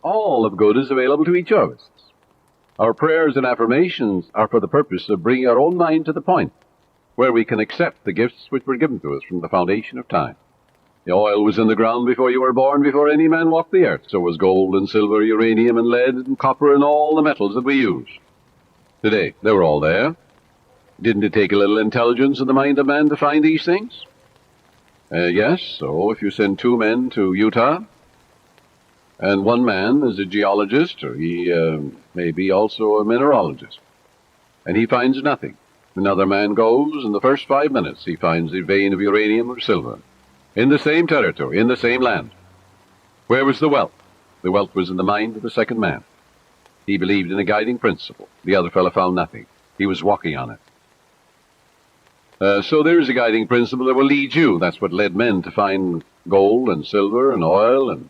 all of good is available to each of us. Our prayers and affirmations are for the purpose of bringing our own mind to the point where we can accept the gifts which were given to us from the foundation of time. The oil was in the ground before you were born, before any man walked the earth. So was gold and silver, uranium and lead and copper and all the metals that we use today. They were all there. Didn't it take a little intelligence in the mind of man to find these things? Yes, so if you send 2 men to Utah, and one man is a geologist, or he may be also a mineralogist, and he finds nothing. Another man goes, in the first 5 minutes he finds a vein of uranium or silver, in the same territory, in the same land. Where was the wealth? The wealth was in the mind of the second man. He believed in a guiding principle. The other fellow found nothing. He was walking on it. So there is a guiding principle that will lead you. That's what led men to find gold and silver and oil and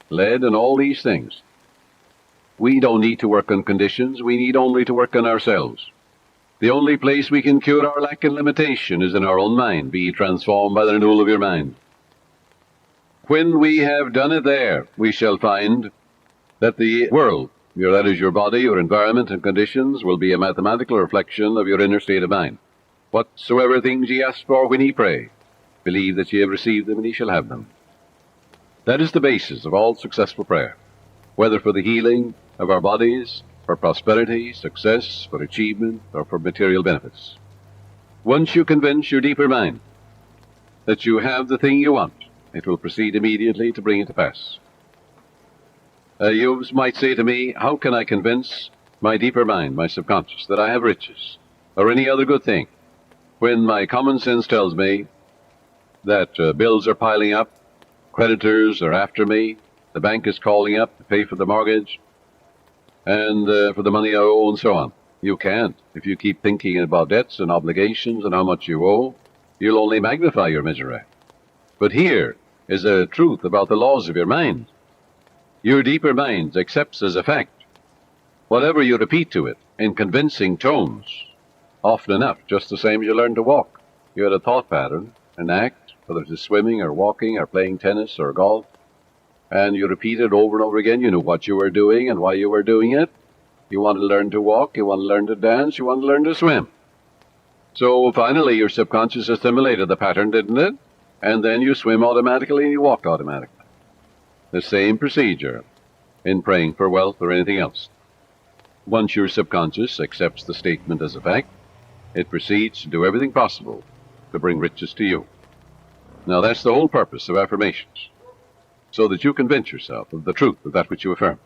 lead and all these things. We don't need to work on conditions. We need only to work on ourselves. The only place we can cure our lack and limitation is in our own mind. Be transformed by the renewal of your mind. When we have done it there, we shall find that the world, that is your body, your environment and conditions, will be a mathematical reflection of your inner state of mind. Whatsoever things ye ask for when ye pray, believe that ye have received them and ye shall have them. That is the basis of all successful prayer, whether for the healing of our bodies, for prosperity, success, for achievement, or for material benefits. Once you convince your deeper mind that you have the thing you want, it will proceed immediately to bring it to pass. You might say to me, how can I convince my deeper mind, my subconscious, that I have riches, or any other good thing, when my common sense tells me that bills are piling up, creditors are after me, the bank is calling up to pay for the mortgage, and for the money I owe, and so on. You can't. If you keep thinking about debts and obligations and how much you owe, you'll only magnify your misery. But here is a truth about the laws of your mind. Your deeper mind accepts as a fact whatever you repeat to it in convincing tones, often enough, just the same as you learn to walk. You had a thought pattern, an act, whether it is swimming or walking or playing tennis or golf, and you repeat it over and over again. You knew what you were doing and why you were doing it. You want to learn to walk, you want to learn to dance, you want to learn to swim. So finally your subconscious assimilated the pattern, didn't it? And then you swim automatically and you walk automatically. The same procedure in praying for wealth or anything else. Once your subconscious accepts the statement as a fact, it proceeds to do everything possible to bring riches to you. Now that's the whole purpose of affirmations, so that you convince yourself of the truth of that which you affirm.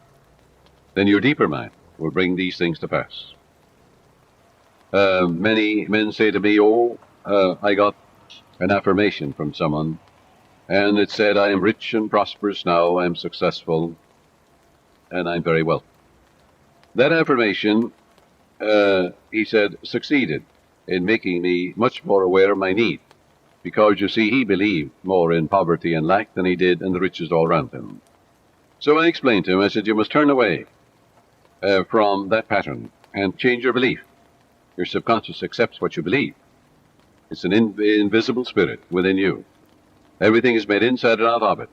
Then your deeper mind will bring these things to pass. Many men say to me, I got an affirmation from someone, and it said, I am rich and prosperous now, I am successful, and I'm very wealthy. That affirmation, he said, succeeded in making me much more aware of my need, because, you see, he believed more in poverty and lack than he did in the riches all around him. So I explained to him, I said, you must turn away from that pattern and change your belief. Your subconscious accepts what you believe. It's an invisible spirit within you. Everything is made inside and out of it.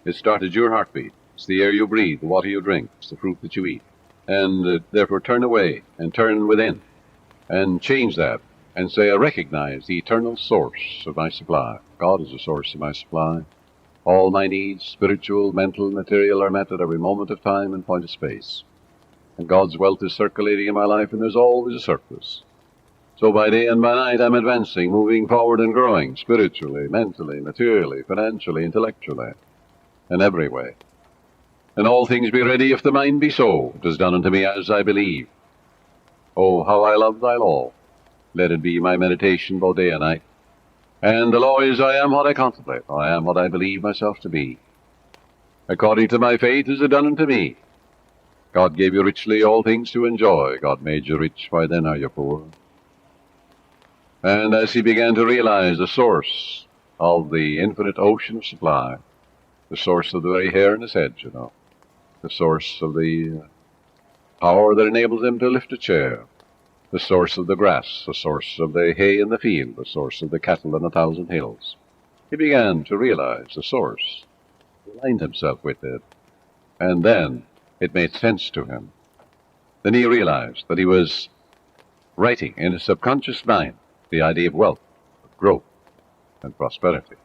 It started your heartbeat. It's the air you breathe, the water you drink, it's the fruit that you eat. And therefore turn away and turn within and change that and say, I recognize the eternal source of my supply. God is the source of my supply. All my needs, spiritual, mental, material, are met at every moment of time and point of space. And God's wealth is circulating in my life, and there's always a surplus. So by day and by night I'm advancing, moving forward and growing, spiritually, mentally, materially, financially, intellectually, in every way. And all things be ready if the mind be so. It is done unto me as I believe. Oh, how I love thy law. Let it be my meditation both day and night. And the law is, I am what I contemplate. I am what I believe myself to be. According to my faith is it done unto me. God gave you richly all things to enjoy. God made you rich, why then are you poor? And as he began to realize the source of the infinite ocean of supply, the source of the very hair in his head, you know, the source of the power that enables him to lift a chair, the source of the grass, the source of the hay in the field, the source of the cattle on 1,000 hills. He began to realize the source, aligned himself with it, And then it made sense to him. Then he realized that he was writing in his subconscious mind the idea of wealth, of growth, and prosperity.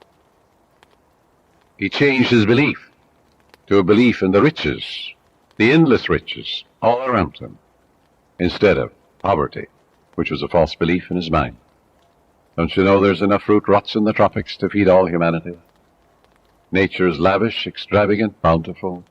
He changed his belief to a belief in the riches, the endless riches all around him, instead of poverty, which was a false belief in his mind. Don't you know there's enough fruit rots in the tropics to feed all humanity? Nature is lavish, extravagant, bountiful.